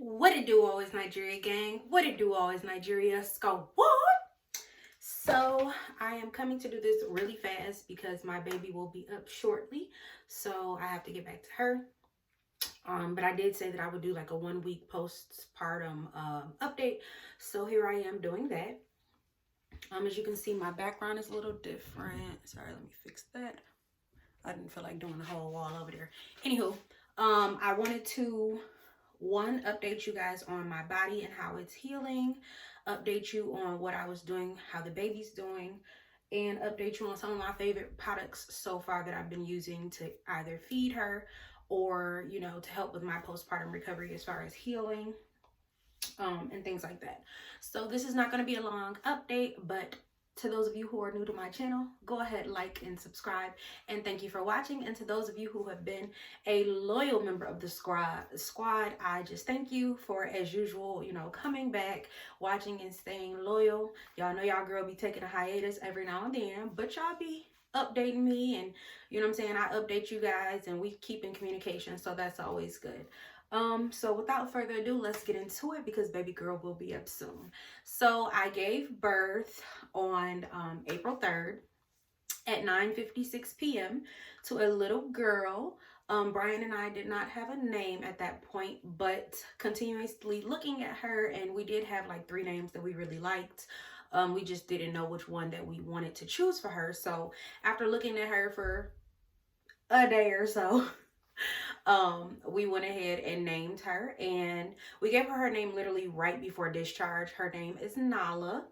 What it do, always Nigeria gang? What it do, always Nigeria? Sko what? So I am coming to do this really fast because my baby will be up shortly. So I have to get back to her. But I did say that I would do like a 1 week postpartum update. So here I am doing that. As you can see, my background is a little different. Sorry, let me fix that. I didn't feel like doing the whole wall over there. Anywho, I wanted to update you guys on my body and how it's healing, update you on what I was doing, how the baby's doing, and update you on some of my favorite products so far that I've been using to either feed her or, to help with my postpartum recovery as far as healing, and things like that. So this is not going to be a long update, but to those of you who are new to my channel, go ahead, like and subscribe, and thank you for watching. And to those of you who have been a loyal member of the squad, I just thank you for, as usual, coming back, watching, and staying loyal. Y'all know y'all girl be taking a hiatus every now and then, but y'all be updating me, and I update you guys, and we keep in communication, so that's always good. So without further ado, let's get into it because baby girl will be up soon. So I gave birth on April 3rd at 9:56 p.m. to a little girl. Brian and I did not have a name at that point, but continuously looking at her, and we did have like 3 names that we really liked. We just didn't know which one that we wanted to choose for her. So after looking at her for a day or so, we went ahead and named her, and we gave her name literally right before discharge. Her name is NAHLA.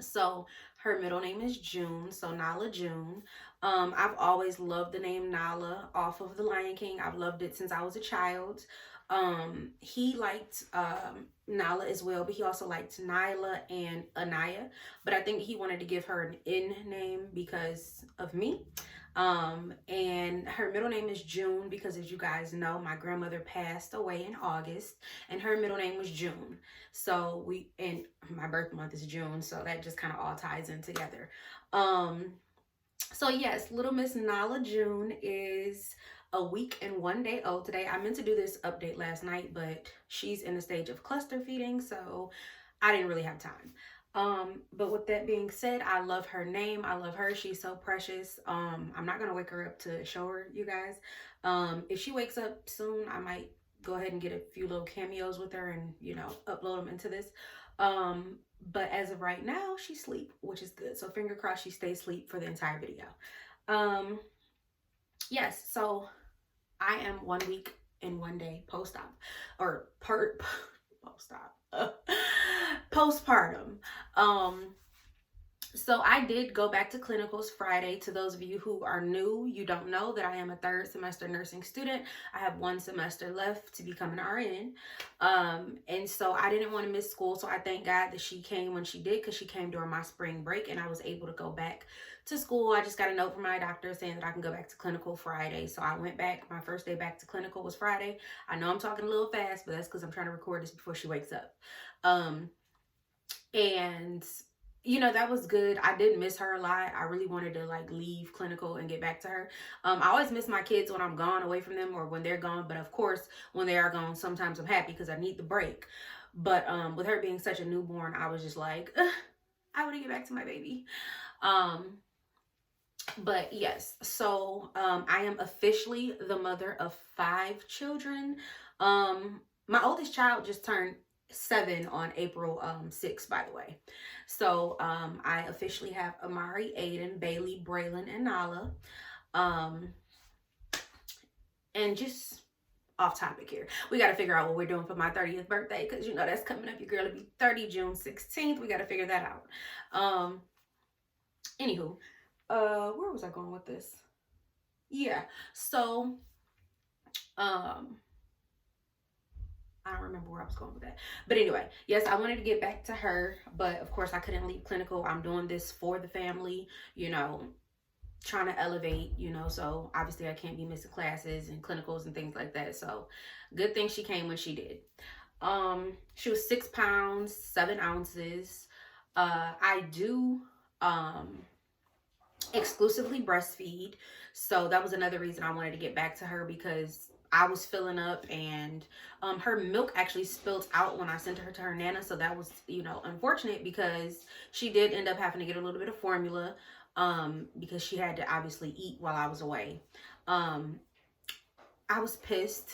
So her middle name is June, so NAHLA June. I've always loved the name NAHLA off of The Lion King. I've loved it since I was a child. He liked NAHLA as well, but he also liked Nyla and Anaya, but I think he wanted to give her an N name because of me. And her middle name is June because, as you guys know, my grandmother passed away in August, and her middle name was June. So and my birth month is June, so that just kind of all ties in together. So yes, little Miss NAHLA June is a week and 1 day old today. I meant to do this update last night, but she's in the stage of cluster feeding, so I didn't really have time. But with that being said, I love her name. I love her. She's so precious. I'm not gonna wake her up to show her, you guys. If she wakes up soon, I might go ahead and get a few little cameos with her and, upload them into this. But as of right now, she's asleep, which is good. So finger crossed she stays asleep for the entire video. Yes, so I am 1 week and 1 day post-op, or post-op. Postpartum. So I did go back to clinicals Friday. To those of you who are new, you don't know that I am a 3rd semester nursing student. I have 1 semester left to become an RN. And so I didn't want to miss school. So I thank God that she came when she did, because she came during my spring break and I was able to go back to school. I just got a note from my doctor saying that I can go back to clinical Friday. So I went back. My first day back to clinical was Friday. I know I'm talking a little fast, but that's because I'm trying to record this before she wakes up. And that was good. I did miss her a lot. I really wanted to leave clinical and get back to her. I always miss my kids when I'm gone away from them or when they're gone. But of course, when they are gone, sometimes I'm happy because I need the break. But with her being such a newborn, I was just like, I want to get back to my baby. But yes, so I am officially the mother of 5 children. My oldest child just turned 7 on April 6th, by the way. So I officially have Amari, Aiden, Bailey, Braylon, and NAHLA. And just off topic here, we got to figure out what we're doing for my 30th birthday, because that's coming up. Your girl will be 30 June 16th. We got to figure that out. Anywho, where was I going with this? Yeah, so I don't remember where I was going with that. But anyway, yes, I wanted to get back to her, but of course I couldn't leave clinical. I'm doing this for the family, trying to elevate, so obviously I can't be missing classes and clinicals and things like that. So good thing she came when she did. She was 6 pounds, 7 ounces. I do exclusively breastfeed. So that was another reason I wanted to get back to her, because I was filling up, and her milk actually spilled out when I sent her to her Nana. So that was, you know, unfortunate, because she did end up having to get a little bit of formula because she had to obviously eat while I was away. I was pissed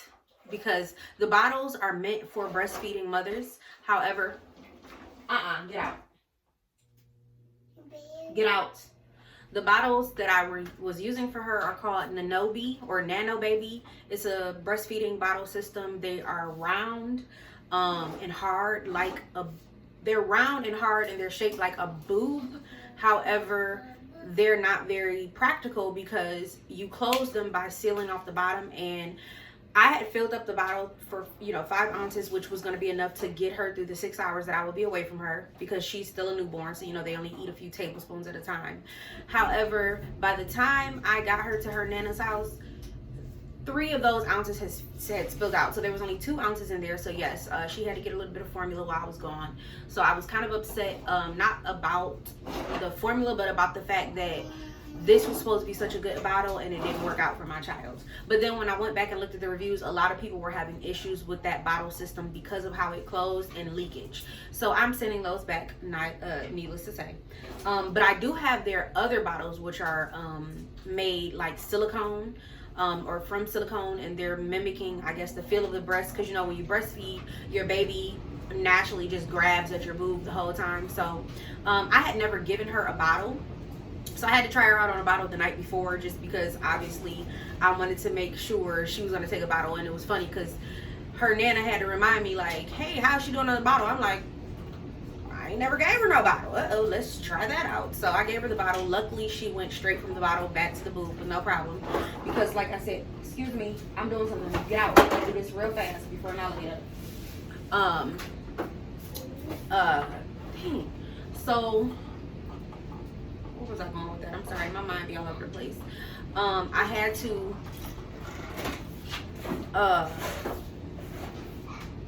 because the bottles are meant for breastfeeding mothers. However, get out. Get out. The bottles that I was using for her are called Nanobi or Nano Baby. It's a breastfeeding bottle system. They are round and hard, like they're round and hard, and they're shaped like a boob. However, they're not very practical because you close them by sealing off the bottom, and I had filled up the bottle for, you know, 5 ounces, which was going to be enough to get her through the 6 hours that I would be away from her, because she's still a newborn. So, you know, they only eat a few tablespoons at a time. However, by the time I got her to her Nana's house, 3 of those ounces had spilled out. So there was only 2 ounces in there. So yes, she had to get a little bit of formula while I was gone. So I was kind of upset, not about the formula, but about the fact that this was supposed to be such a good bottle and it didn't work out for my child. But then when I went back and looked at the reviews, a lot of people were having issues with that bottle system because of how it closed and leakage. So I'm sending those back, needless to say. But I do have their other bottles, which are made like silicone, or from silicone, and they're mimicking, I guess, the feel of the breast, because, you know, when you breastfeed, your baby naturally just grabs at your boob the whole time. So I had never given her a bottle. So I had to try her out on a bottle the night before, just because obviously I wanted to make sure she was going to take a bottle. And it was funny because her Nana had to remind me, like, hey, how's she doing on the bottle? I'm like, I ain't never gave her no bottle. Uh-oh, let's try that out. So I gave her the bottle. Luckily, she went straight from the bottle back to the boob with no problem. Because like I said, excuse me, I'm doing something. Get out. I'm going to do this real fast before NAHLA get up. Dang. So where was I going with that? I'm sorry, my mind be all over the place. I had to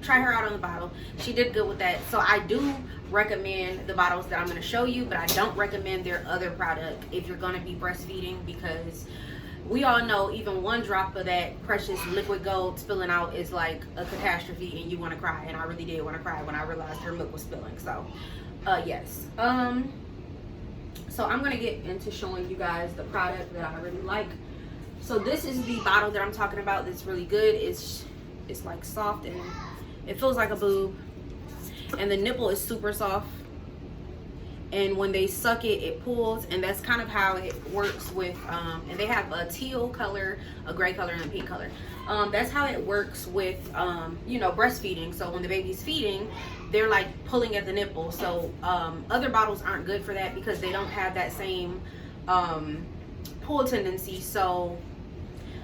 try her out on the bottle. She did good with that. So I do recommend the bottles that I'm going to show you, but I don't recommend their other product if you're going to be breastfeeding, because we all know even one drop of that precious liquid gold spilling out is like a catastrophe, and you want to cry. And I really did want to cry when I realized her milk was spilling. So yes. So I'm going to get into showing you guys the product that I really like. So this is the bottle that I'm talking about that's really good. It's like soft and it feels like a boob. And the nipple is super soft. And when they suck it, it pulls. And that's kind of how it works with, and they have a teal color, a gray color, and a pink color. That's how it works with, you know, breastfeeding. So when the baby's feeding, they're like pulling at the nipple. So other bottles aren't good for that because they don't have that same pull tendency. So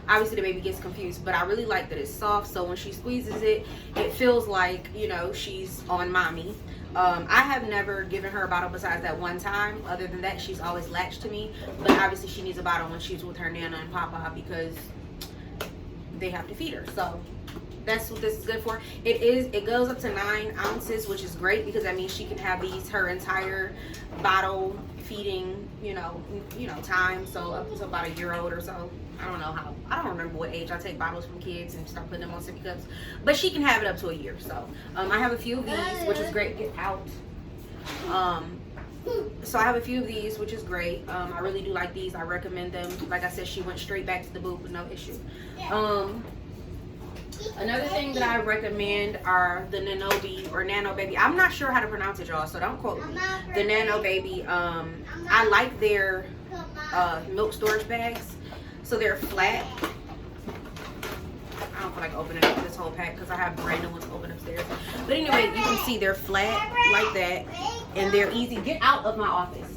obviously the baby gets confused, but I really like that it's soft. So when she squeezes it, it feels like, you know, she's on mommy. I have never given her a bottle besides that one time. Other than that, she's always latched to me. But obviously she needs a bottle when she's with her Nana and Papa because they have to feed her. So that's what this is good for. It goes up to 9 ounces, which is great because that means she can have these her entire bottle feeding, you know, time. So up to about a year old or so. I don't remember what age I take bottles from kids and start putting them on sippy cups, but she can have it up to a year. So I have a few of these, which is great. Get out. So I have a few of these, which is great. I really do like these. I recommend them. Like I said, she went straight back to the boob with no issue. Another thing that I recommend are the Nanobi or Nano Baby. I'm not sure how to pronounce it, y'all, so don't quote me. The Nano Baby. I like their milk storage bags. So they're flat. I don't feel like opening up this whole pack because I have brand new ones open upstairs. But anyway, you can see they're flat like that. And they're easy. Get out of my office.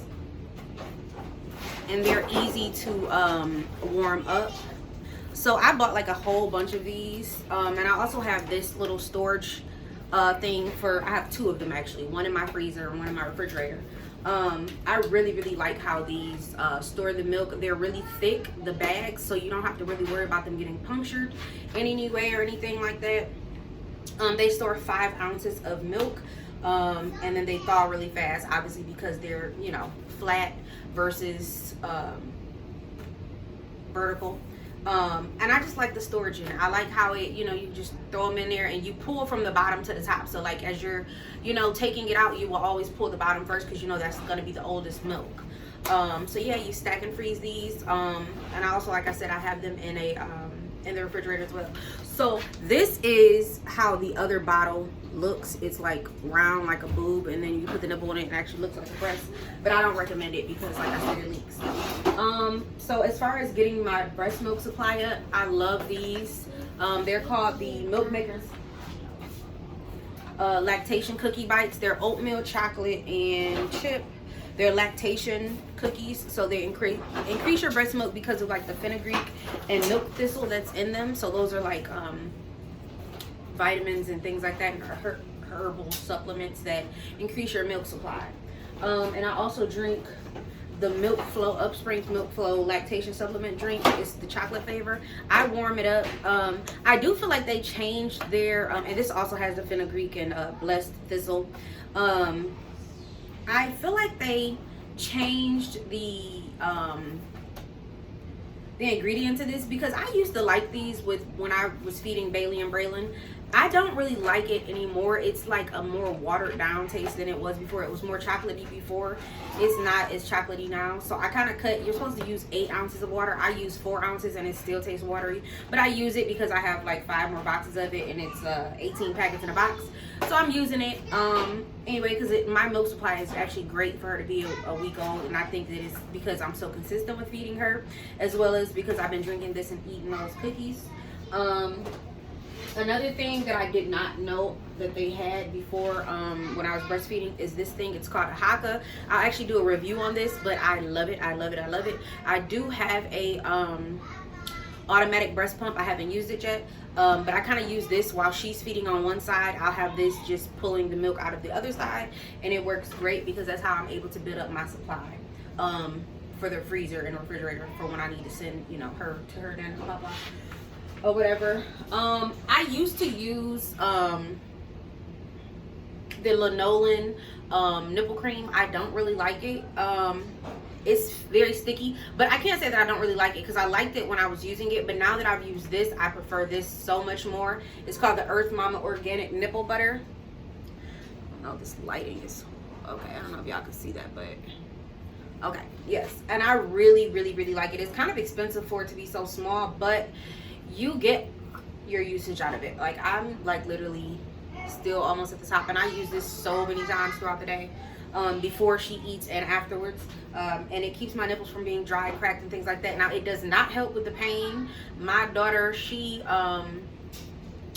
And they're easy to warm up. So I bought like a whole bunch of these. And I also have this little storage thing for, I have 2 of them actually. One in my freezer and one in my refrigerator. I really like how these store the milk. They're really thick, the bags, so you don't have to really worry about them getting punctured in any way or anything like that. They store 5 ounces of milk, and then they thaw really fast, obviously because they're, you know, flat versus vertical. And I just like the storage in it. I like how it, you know, you just throw them in there and you pull from the bottom to the top. So like as you're, you know, taking it out, you will always pull the bottom first because you know that's going to be the oldest milk. So yeah, you stack and freeze these. And I also, like I said, I have them in a in the refrigerator as well. So this is how the other bottle looks. It's like round like a boob, and then you put the nipple in it and it actually looks like a breast, but I don't recommend it because like I said, it leaks. So as far as getting my breast milk supply up, I love these. They're called the Milk Makers lactation cookie bites. They're oatmeal, chocolate, and chip. They're lactation cookies, so they increase your breast milk because of like the fenugreek and milk thistle that's in them. So those are like vitamins and things like that, and herbal supplements that increase your milk supply. And I also drink the Milk Flow, Upspring's Milk Flow lactation supplement drink. It's the chocolate flavor. I warm it up. I do feel like they changed their, and this also has the fenugreek and blessed thistle. I feel like they changed the ingredient to this, because I used to like these when I was feeding Bailey and Braylon. I don't really like it anymore. It's like a more watered down taste than it was before. It was more chocolatey before. It's not as chocolatey now. So I kind of cut. You're supposed to use 8 ounces of water. I use 4 ounces and it still tastes watery. But I use it because I have like 5 more boxes of it, and it's 18 packets in a box. So I'm using it anyway, because my milk supply is actually great for her to be a week old. And I think that it's because I'm so consistent with feeding her, as well as because I've been drinking this and eating those cookies. Another thing that I did not know that they had before when I was breastfeeding is this thing. It's called a HAVES. I'll actually do a review on this, but I love it. I love it. I love it. I do have a automatic breast pump. I haven't used it yet, but I kind of use this while she's feeding on one side. I'll have this just pulling the milk out of the other side, and it works great because that's how I'm able to build up my supply for the freezer and refrigerator for when I need to send, you know, her to her dad and papa or whatever. I used to use the lanolin nipple cream. I don't really like it. It's very sticky, but I can't say that I don't really like it, because I liked it when I was using it, but now that I've used this, I prefer this so much more. It's called the Earth Mama Organic Nipple Butter. Oh, this lighting is okay. I don't know if y'all can see that, but okay, yes. And I really, really, really like it. It's kind of expensive for it to be so small, but you get your usage out of it. Like, I'm like literally still almost at the top, and I use this so many times throughout the day, before she eats and afterwards, and it keeps my nipples from being dry, cracked, and things like that. Now, it does not help with the pain. My daughter, she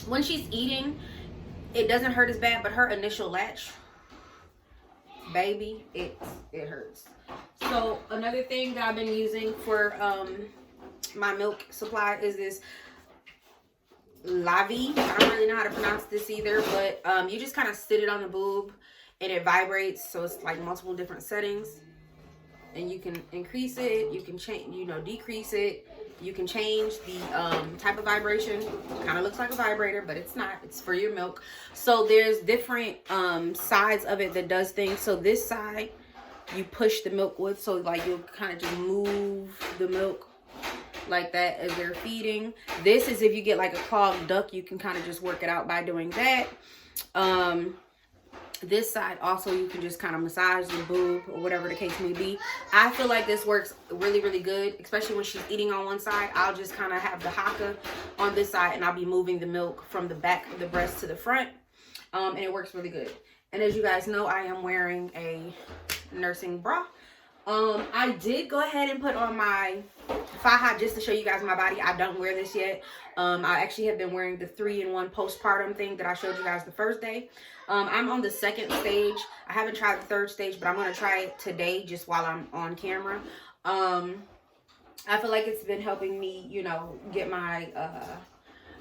when she's eating, it doesn't hurt as bad, but her initial latch, baby, it hurts. So another thing that I've been using for my milk supply is this Lavi. I don't really know how to pronounce this either, but you just kind of sit it on the boob and it vibrates. So it's like multiple different settings, and you can increase it, you can change, you know, decrease it, you can change the type of vibration. Kind of looks like a vibrator, but it's not. It's for your milk. So there's different sides of it that does things. So this side you push the milk with, so like you'll kind of just move the milk like that as they're feeding. This is if you get like a clogged duct, you can kind of just work it out by doing that. This side also, you can just kind of massage the boob or whatever the case may be. I feel like this works really, really good, especially when she's eating on one side. I'll just kind of have the haka on this side, and I'll be moving the milk from the back of the breast to the front, and it works really good. And as you guys know, I am wearing a nursing bra. I did go ahead and put on my faja just to show you guys my body. I don't wear this yet. I actually have been wearing the 3-in-1 postpartum thing that I showed you guys the first day. I'm on the 2nd stage. I haven't tried the 3rd stage, but I'm going to try it today just while I'm on camera. I feel like it's been helping me, you know, get my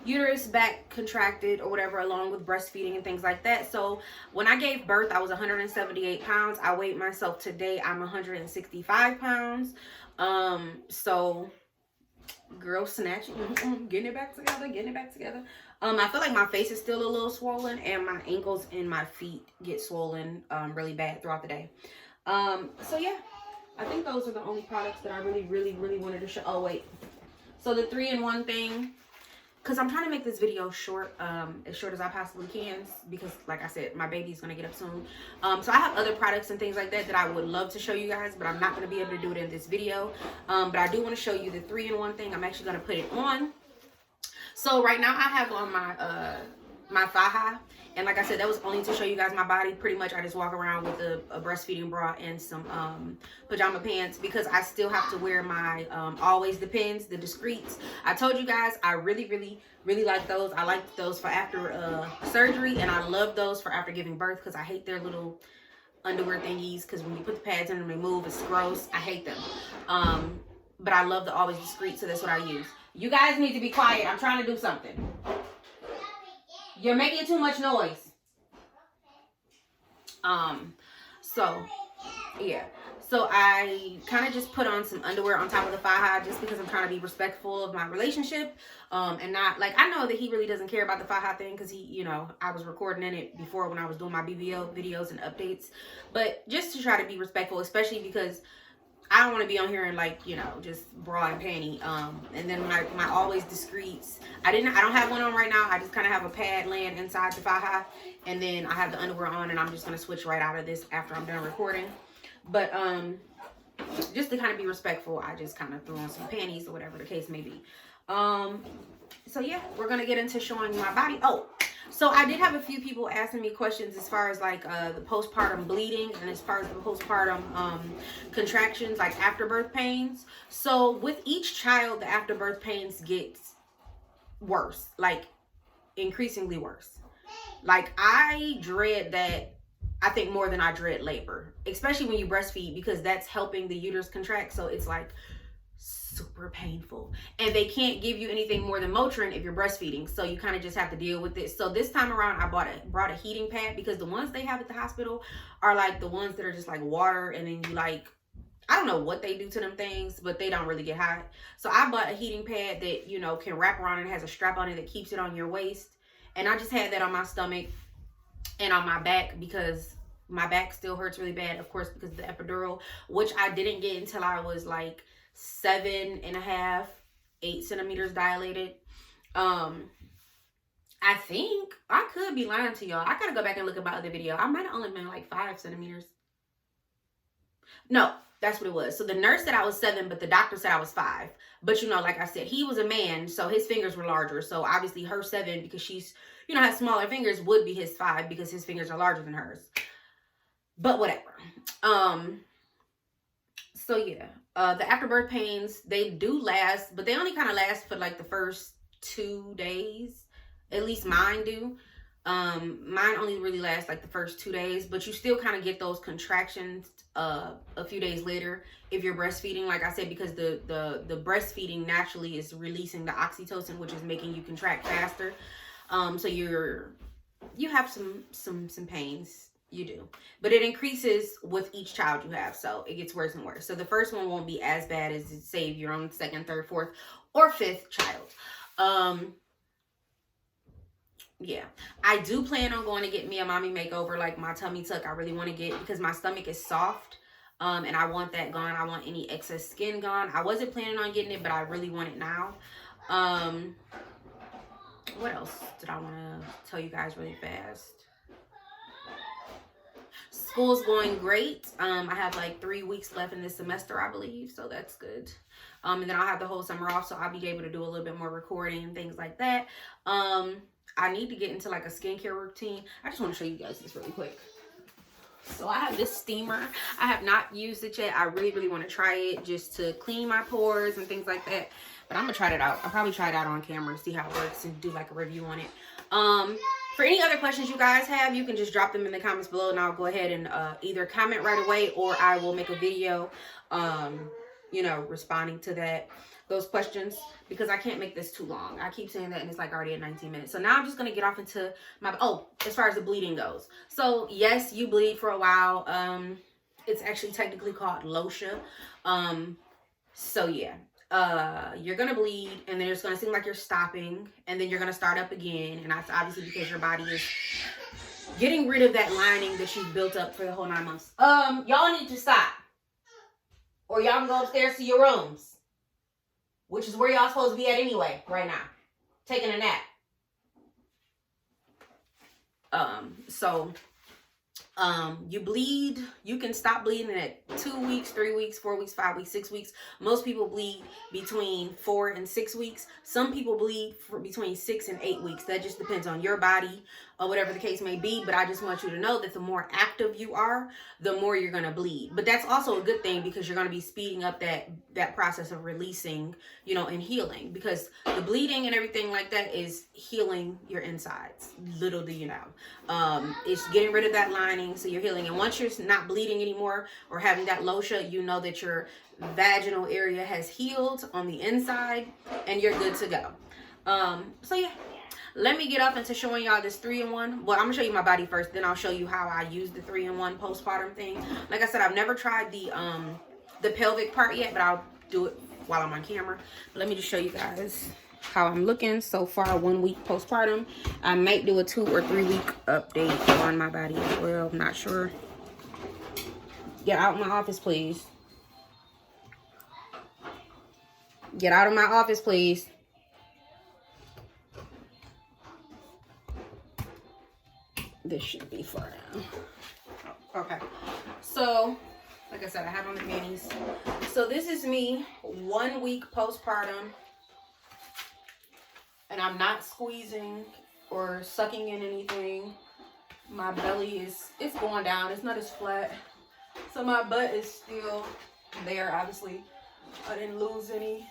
uterus back contracted or whatever, along with breastfeeding and things like that. So when I gave birth, I was 178 pounds. I weighed myself today. I'm 165 pounds. So girl snatching, getting it back together, getting it back together. I feel like my face is still a little swollen, and my ankles and my feet get swollen really bad throughout the day. So yeah, I think those are the only products that I really, really, really wanted to show. Oh wait, So the 3-in-1 thing, because I'm trying to make this video short, as short as I possibly can, because like I said, my baby's going to get up soon. So I have other products and things like that that I would love to show you guys, but I'm not going to be able to do it in this video. But I do want to show you the 3-in-1 thing. I'm actually going to put it on. So right now I have on my my thigh high, and like I said, that was only to show you guys my body. Pretty much I just walk around with a breastfeeding bra and some pajama pants, because I still have to wear my Always Depends, the discreets. I told you guys I really like those. I like those for after surgery, and I love those for after giving birth, because I hate their little underwear thingies, because when you put the pads in them, they move. It's gross. I hate them. But I love the Always Discreet, so that's what I use. You guys need to be quiet. I'm trying to do something. You're making too much noise. So, yeah. So I kind of just put on some underwear on top of the thigh high, just because I'm trying to be respectful of my relationship. And not, like, I know that he really doesn't care about the thigh high thing, because he, you know, I was recording in it before when I was doing my BBL videos and updates. But just to try to be respectful, especially because I don't want to be on here and, like, you know, just bra and panty. And then my Always Discreets, I don't have one on right now. I just kind of have a pad laying inside the thigh high, and then I have the underwear on, and I'm just going to switch right out of this after I'm done recording. But just to kind of be respectful, I just kind of threw on some panties or whatever the case may be. So yeah, we're going to get into showing my body. Oh, so I did have a few people asking me questions as far as like the postpartum bleeding, and as far as the postpartum contractions, like afterbirth pains. So with each child, the afterbirth pains get worse, like increasingly worse. Like I dread that, I think, more than I dread labor, especially when you breastfeed, because that's helping the uterus contract. So it's like super painful, and they can't give you anything more than Motrin if you're breastfeeding, so you kind of just have to deal with it. So this time around I brought a heating pad, because the ones they have at the hospital are like the ones that are just like water, and then you, like, I don't know what they do to them things, but they don't really get hot. So I bought a heating pad that, you know, can wrap around and has a strap on it that keeps it on your waist, and I just had that on my stomach and on my back, because my back still hurts really bad, of course, because of the epidural, which I didn't get until I was like 7.5, 8 centimeters dilated. I think, I could be lying to y'all. I gotta go back and look at my other video. I might have only been like 5 centimeters. No, that's what it was. So the nurse said I was 7, but the doctor said I was 5. But, you know, like I said, he was a man, so his fingers were larger. So obviously her 7, because she's, you know, has smaller fingers, would be his 5, because his fingers are larger than hers. But whatever. So yeah, the afterbirth pains, they do last, but they only kind of last for like the first 2 days. At least mine do. Mine only really lasts like the first 2 days, but you still kind of get those contractions a few days later if you're breastfeeding, like I said, because the breastfeeding naturally is releasing the oxytocin, which is making you contract faster. So you have some pains. You do, but it increases with each child you have, so it gets worse and worse. So the first one won't be as bad as, say, if you're on 2nd, 3rd, 4th, or 5th child. Yeah, I do plan on going to get me a mommy makeover, like my tummy tuck. I really want to get, because my stomach is soft, and I want that gone. I want any excess skin gone. I wasn't planning on getting it, but I really want it now. What else did I want to tell you guys really fast? School's going great. I have like 3 weeks left in this semester, I believe, so that's good. And then I'll have the whole summer off, so I'll be able to do a little bit more recording and things like that. I need to get into like a skincare routine. I just want to show you guys this really quick. So I have this steamer. I have not used it yet. I really want to try it, just to clean my pores and things like that. But I'm gonna try it out. I'll probably try it out on camera, see how it works, and do like a review on it. For any other questions you guys have, you can just drop them in the comments below, and I'll go ahead and either comment right away, or I will make a video, you know, responding to those questions, because I can't make this too long. I keep saying that, and it's like already at 19 minutes. So now I'm just going to get off into my, as far as the bleeding goes. So yes, you bleed for a while. It's actually technically called LOSHA. So yeah. You're gonna bleed, and then it's gonna seem like you're stopping, and then you're gonna start up again, and that's obviously because your body is getting rid of that lining that you've built up for the whole 9 months. Y'all need to stop, or y'all can go upstairs to your rooms. which is where y'all supposed to be at anyway right now, taking a nap. You bleed, you can stop bleeding at 2 weeks, 3 weeks, 4 weeks, 5 weeks, 6 weeks. Most people bleed between 4 and 6 weeks. Some people bleed for between 6 and 8 weeks. That just depends on your body or whatever the case may be. But I just want you to know that the more active you are, the more you're going to bleed. But that's also a good thing, because you're going to be speeding up that process of releasing, you know, and healing, because the bleeding and everything like that is healing your insides. Little do you know. It's getting rid of that lining, so you're healing. And once you're not bleeding anymore or having that lotia, you know that your vaginal area has healed on the inside and you're good to go. So yeah, let me get up into showing y'all this 3-in-1. Well, I'm gonna show you my body first, then I'll show you how I use the 3-in-1 postpartum thing. Like I said, I've never tried the pelvic part yet, but I'll do it while I'm on camera. But let me just show you guys how I'm looking so far 1 week postpartum. I might do a 2 or 3 week update on my body as well. I'm not sure. Get out of my office, please. Get out of my office, please. This should be far down. Okay. So, like I said, I have on the panties. So this is me 1 week postpartum. And I'm not squeezing or sucking in anything. My belly it's going down. It's not as flat. So my butt is still there, obviously. I didn't lose any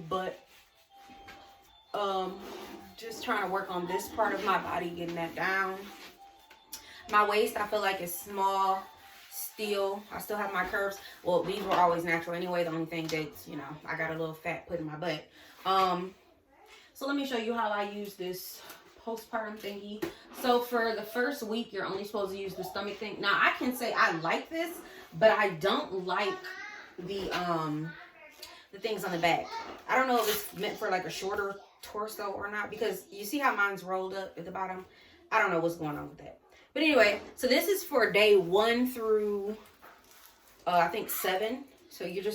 butt. Just trying to work on this part of my body, getting that down. My waist, I feel like, is small still. I still have my curves. Well, these were always natural anyway. The only thing that's, you know, I got a little fat put in my butt. So let me show you how I use this postpartum thingy. So for the first week, you're only supposed to use the stomach thing. Now, I can say I like this, but I don't like the things on the back. I don't know if it's meant for like a shorter torso or not, because you see how mine's rolled up at the bottom. I don't know what's going on with that. But anyway, so this is for day 1 through I think 7. So you're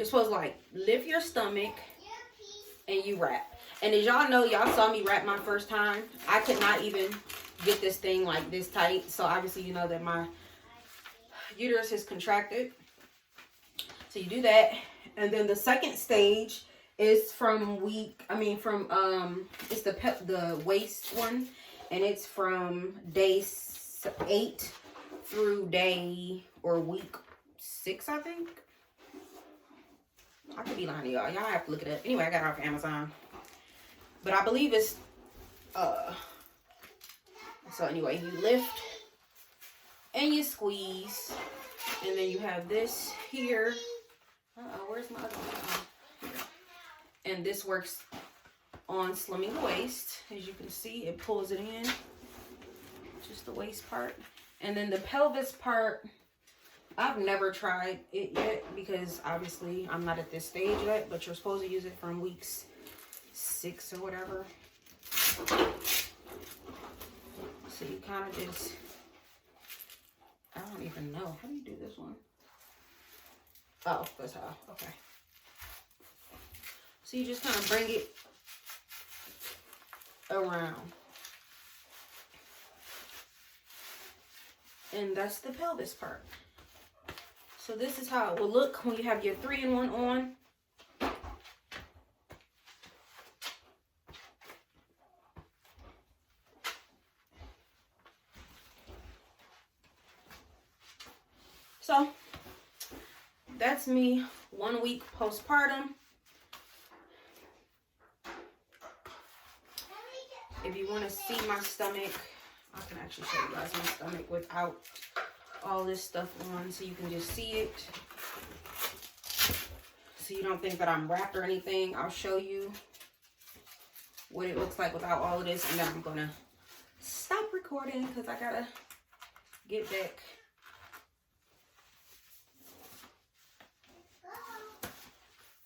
supposed to like lift your stomach and you wrap. And as y'all know, y'all saw me wrap my first time. I could not even get this thing like this tight. So obviously you know that my uterus is contracted. So you do that. And then the second stage is from it's the waist one. And it's from day 8 through week 6, I think. I could be lying to y'all. Y'all have to look it up. Anyway, I got it off Amazon. But I believe it's, so anyway, you lift and you squeeze. And then you have this here. Where's my other one? And this works on slimming the waist. As you can see, it pulls it in. Just the waist part. And then the pelvis part, I've never tried it yet, because obviously I'm not at this stage yet, but you're supposed to use it from weeks 6 or whatever. So you kind of just, I don't even know. How do you do this one? Oh, that's how. Okay. So you just kind of bring it around. And that's the pelvis part. So this is how it will look when you have your 3-in-1 on. So that's me 1 week postpartum. If you want to see my stomach, I can actually show you guys my stomach without all this stuff on, so you can just see it. So you don't think that I'm wrapped or anything. I'll show you what it looks like without all of this, and then I'm gonna stop recording because I gotta get back.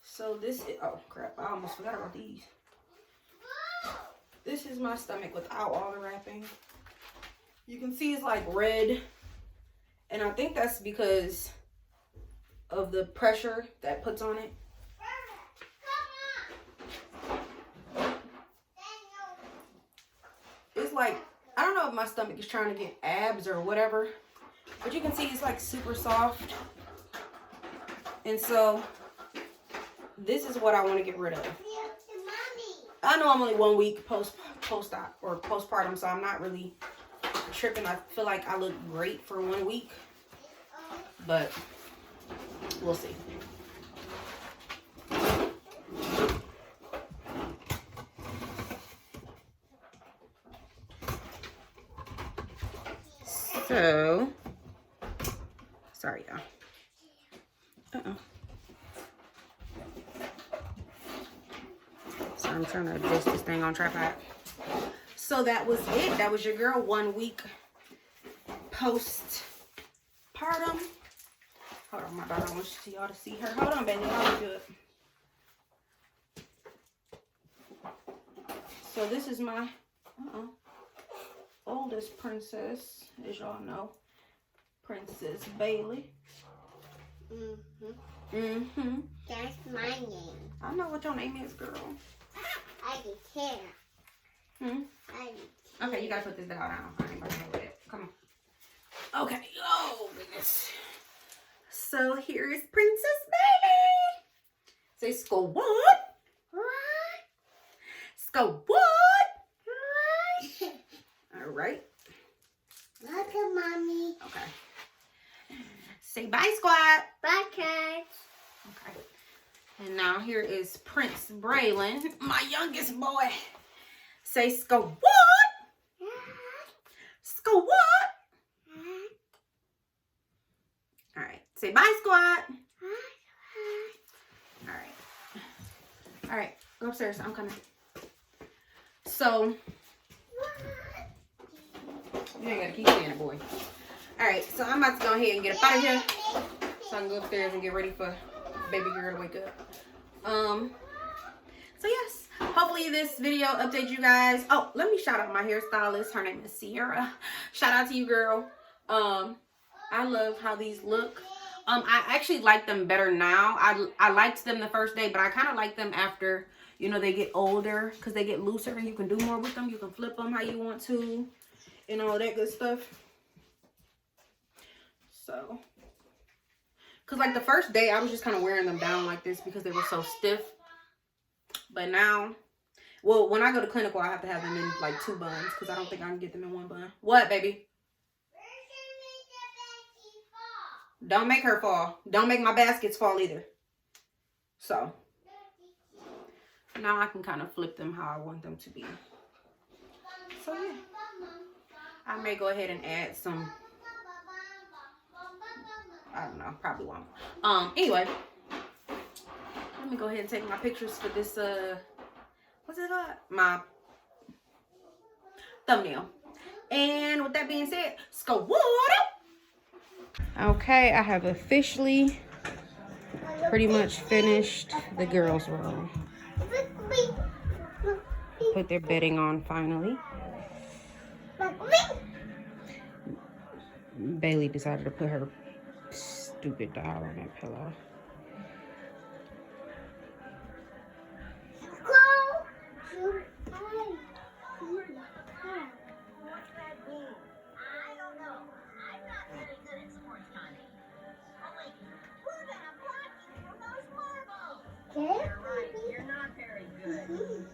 So this is, oh crap, I almost forgot about these. This is my stomach without all the wrapping. You can see it's like red. And I think that's because of the pressure that puts on it. like, I don't know if my stomach is trying to get abs or whatever, but you can see it's like super soft. And so this is what I want to get rid of. I know I'm only 1 week post-op or postpartum, so I'm not really tripping. I feel like I look great for 1 week, but we'll see. So, sorry, y'all. So I'm trying to adjust this thing on tripod. So that was it. That was your girl 1 week postpartum. Hold on, my daughter wants y'all to see her. Hold on, baby. I'll do it. So this is my oldest princess, as y'all know, Princess Bailey. That's my name. I know what your name is, girl. I don't care. I don't care. Okay, you gotta put this down. I ain't gonna with it. Come on. Okay. Oh goodness. So here is Princess Bailey. Say squat. What? Squat. What? All right. Look at mommy. Okay. Say bye, Squat. Bye, cat. Okay. And now here is Prince Braylon, my youngest boy. Say squat. Squat. All right. Say bye, Squat. All right. All right. Go upstairs. I'm coming. So, you ain't gotta keep saying it, boy. All right. So I'm about to go ahead and get up out of here so I can go upstairs and get ready for baby girl to wake up. So yes, hopefully this video updates you guys. Oh, let me shout out my hairstylist. Her name is Sierra. Shout out to you, girl. I love how these look. I actually like them better now. I liked them the first day, but I kind of like them after, you know, they get older, because they get looser and you can do more with them. You can flip them how you want to and all that good stuff. So, because like the first day I was just kind of wearing them down like this because they were so stiff. But now, well, when I go to clinical, I have to have them in like 2 buns because I don't think I can get them in 1 bun. What, baby? Don't make her fall. Don't make my baskets fall either. So, now I can kind of flip them how I want them to be. So, yeah. I may go ahead and add some, I don't know, probably won't. Anyway, let me go ahead and take my pictures for this, what's it called? My thumbnail. And with that being said, let's go. Okay, I have officially pretty much finished the girls' room. Put their bedding on finally. Bailey decided to put her stupid doll on that pillow. You're right. You're not very good.